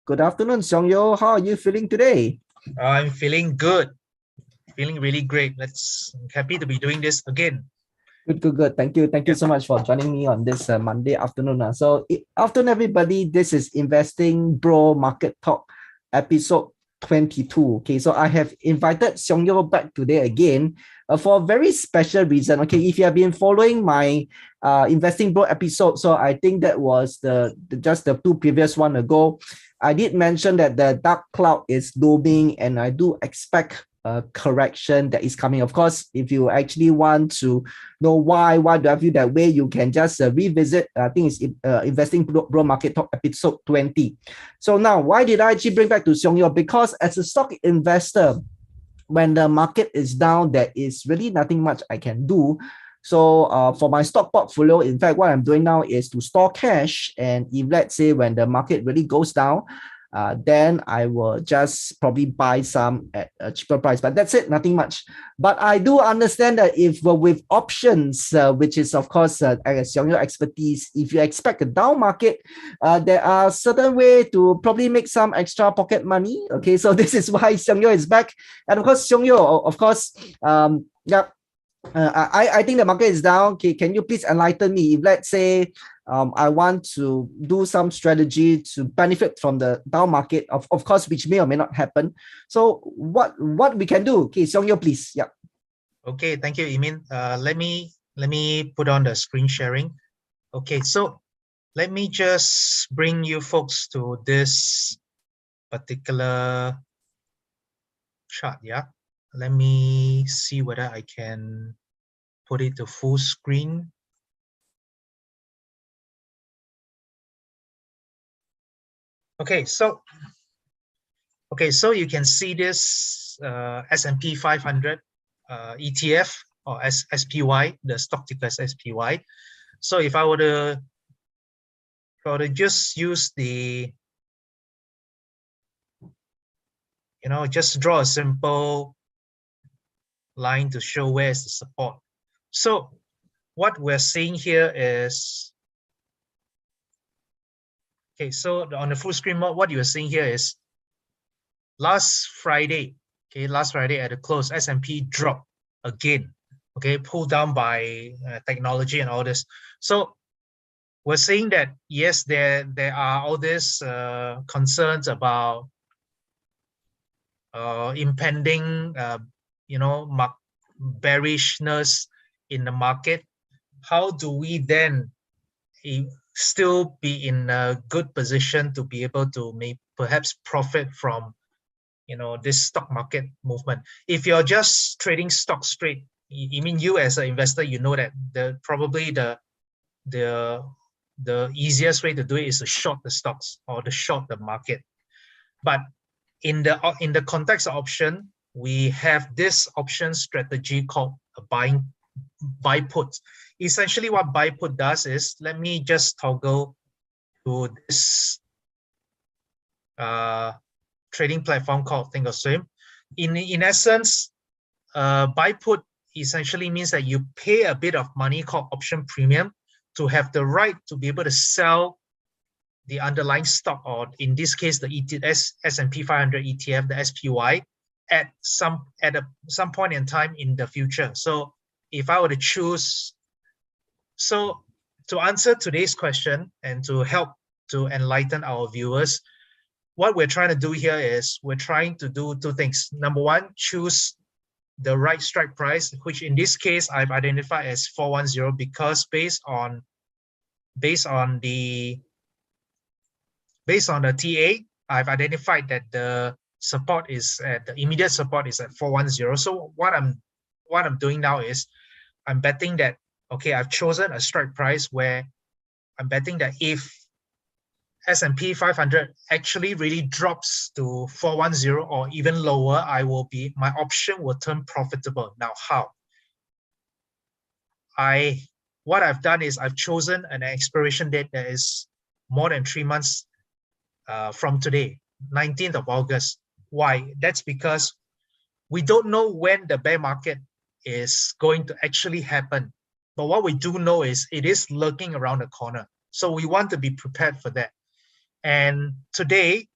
Good afternoon, Seong Yo. How are you feeling today? I'm feeling good, feeling really great. I'm happy to be doing this again. Good. Thank you. Thank you so much for joining me on this Monday afternoon. Afternoon, everybody. This is Investing Bro Market Talk, episode 22. Okay, so I have invited Seong Yo back today again for a very special reason. Okay, if you have been following my Investing Bro episode, so I think that was just the two previous one ago. I did mention that the dark cloud is looming, and I do expect a correction that is coming. Of course, if you actually want to know why do I feel that way, you can just revisit. I think it's Investing Bro Market Talk episode 20. So now, why did I actually bring back to Seong Yo? Because as a stock investor, when the market is down, there is really nothing much I can do. So for my stock portfolio, in fact, what I'm doing now is to store cash. And if let's say when the market really goes down, then I will just probably buy some at a cheaper price. But that's it, nothing much. But I do understand that if with options, which is of course Seong Yo expertise, if you expect a down market, there are certain way to probably make some extra pocket money. Okay, so this is why Seong Yo is back. And of course, Seong Yo, of course, yeah. I think the market is down. Okay, can you please enlighten me? If let's say I want to do some strategy to benefit from the down market, of course, which may or may not happen. So what we can do? Okay, Seong Yo, please. Yeah. Okay, thank you, Emin. Let me put on the screen sharing. Okay, so let me just bring you folks to this particular chart. Yeah, let me see whether I can put it to full screen. Okay, so you can see this S&P 500 ETF or SPY, the stock ticker is SPY. So if I were to just use the, just draw a simple line to show where is the support. So what we're seeing here is, okay, so on the full screen mode, what you're seeing here is last Friday at the close, S&P dropped again, okay, pulled down by technology and all this. So we're saying that, yes, there are all these concerns about impending, bearishness in the market. How do we then still be in a good position to be able to perhaps profit from, this stock market movement? If you're just trading stock straight, I mean, you as an investor, you know that probably the easiest way to do it is to short the stocks or to short the market. But in the context of option, we have this option strategy called a buy put. Essentially, what buy put does is, let me just toggle to this trading platform called Thinkorswim. In essence, buy put essentially means that you pay a bit of money called option premium to have the right to be able to sell the underlying stock, or in this case, the S&P 500 ETF, the SPY, at some point in time in the future. So if I were to choose, so to answer today's question and to help to enlighten our viewers, what we're trying to do here is we're trying to do two things. Number one, choose the right strike price, which in this case I've identified as 410, because based on the TA, I've identified that the support is the immediate support is at 410. So what I'm doing now is I'm betting that, okay, I've chosen a strike price where I'm betting that if S&P 500 actually really drops to 410 or even lower, my option will turn profitable. Now, how? What I've done is I've chosen an expiration date that is more than 3 months from today, 19th of August. Why? That's because we don't know when the bear market is going to actually happen. But what we do know is it is lurking around the corner. So we want to be prepared for that. And today,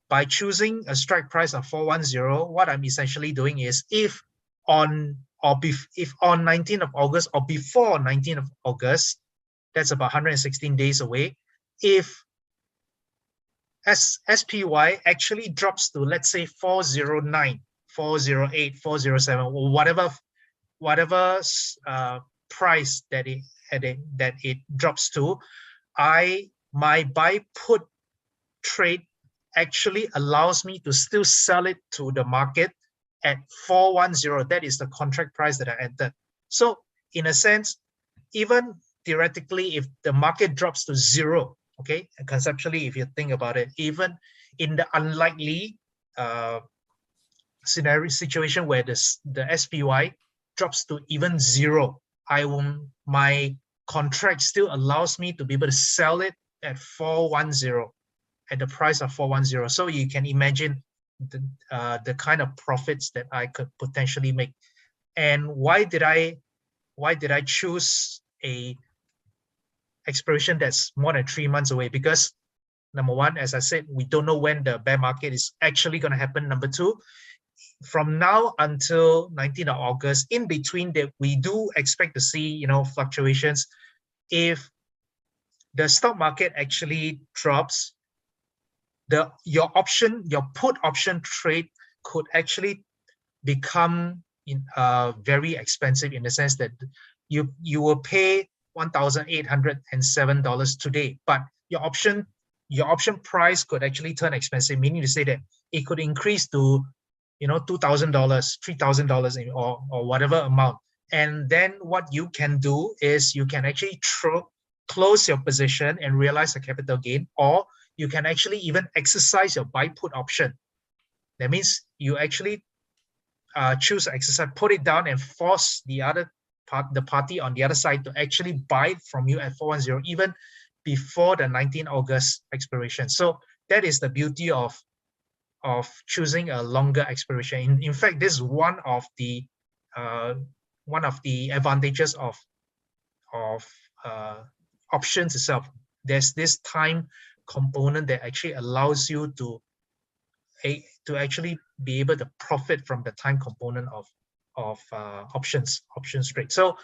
by choosing a strike price of 410, what I'm essentially doing is if on 19th of August or before 19th of August, that's about 116 days away, if SPY actually drops to, let's say, 409, 408, 407, or whatever price that it drops to, my buy put trade actually allows me to still sell it to the market at 410. That is the contract price that I entered. So in a sense, even theoretically, if the market drops to zero, okay, and conceptually, if you think about it, even in the unlikely situation where the SPY drops to even zero, my contract still allows me to be able to sell it at 410, at the price of 410. So you can imagine the kind of profits that I could potentially make. And why did I choose a expiration that's more than 3 months away? Because number one, as I said, we don't know when the bear market is actually going to happen. Number two, from now until 19th of August, in between that, we do expect to see, fluctuations. If the stock market actually drops, your put option trade could actually become very expensive, in the sense that you will pay $1,807 today, but your option price could actually turn expensive, meaning to say that it could increase to $2,000, $3,000, or whatever amount. And then what you can do is you can actually close your position and realize a capital gain, or you can actually even exercise your buy put option. That means you actually choose to exercise, put it down, and force the party on the other side to actually buy from you at 410, even before the 19th August expiration. So that is the beauty of choosing a longer expiration. In fact, this is one of the advantages of options itself. There's this time component that actually allows you to actually be able to profit from the time component of options trade. So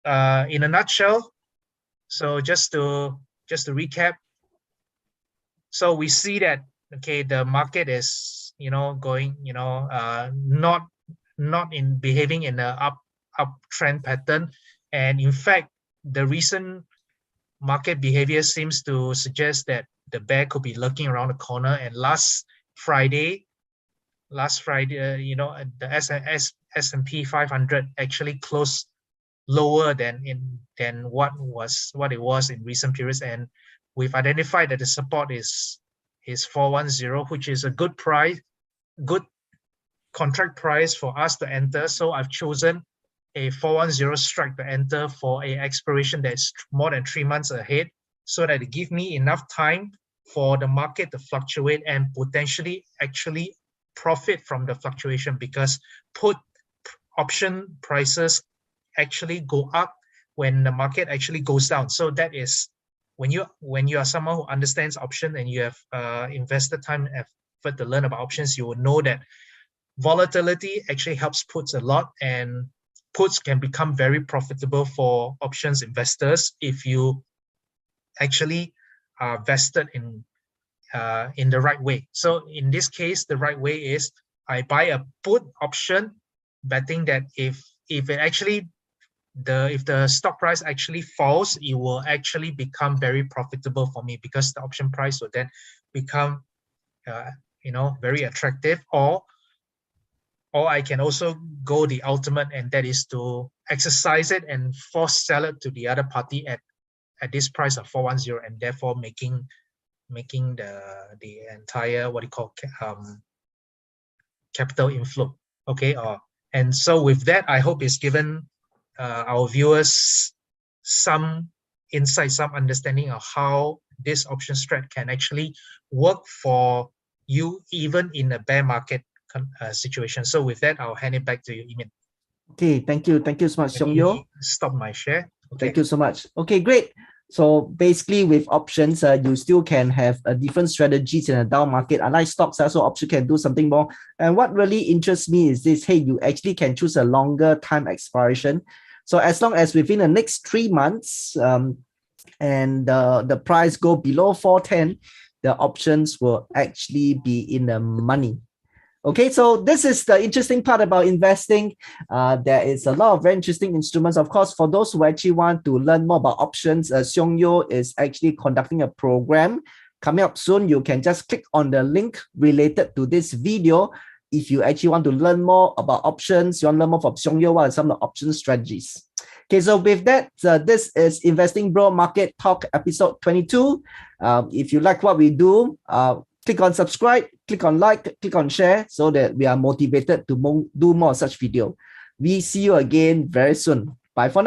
in a nutshell, so just to recap, so we see that, okay, the market is going not behaving in a uptrend pattern, and in fact the recent market behavior seems to suggest that the bear could be lurking around the corner. And last Friday, the S&P 500 actually closed lower than what it was in recent periods, and we've identified that the support is 410, which is a good contract price for us to enter. So I've chosen a 410 strike to enter for a expiration that's more than 3 months ahead, so that it gives me enough time for the market to fluctuate and potentially actually profit from the fluctuation, because put option prices actually go up when the market actually goes down. So that is when you are someone who understands option and you have invested time and effort to learn about options, you will know that volatility actually helps puts a lot, and puts can become very profitable for options investors if you actually are vested in the right way. So in this case, the right way is I buy a put option, betting that if the stock price actually falls, it will actually become very profitable for me, because the option price will then become very attractive. Or I can also go the ultimate, and that is to exercise it and force sell it to the other party at this price of 410, and therefore making the entire capital inflow. Okay, and so with that, I hope it's given our viewers some insight, some understanding of how this option strat can actually work for you even in a bear market situation. So with that, I'll hand it back to you, Emin. Okay, thank you so much, Seong Yeo. Stop my share. Okay. Thank you so much. Okay, great. So basically with options, you still can have different strategies in a down market. Unlike stocks, so option can do something more. And what really interests me is this, hey, you actually can choose a longer time expiration. So as long as within the next 3 months, and the price go below 410, the options will actually be in the money. Okay, so this is the interesting part about investing. There is a lot of very interesting instruments. Of course, for those who actually want to learn more about options, Seong Yo is actually conducting a program coming up soon. You can just click on the link related to this video. If you actually want to learn more about options, you want to learn more from Seong Yo, what are some of the option strategies? Okay, so with that, this is Investing Bro Market Talk episode 22. If you like what we do, click on subscribe, click on like, click on share so that we are motivated to do more such video. We see you again very soon. Bye for now.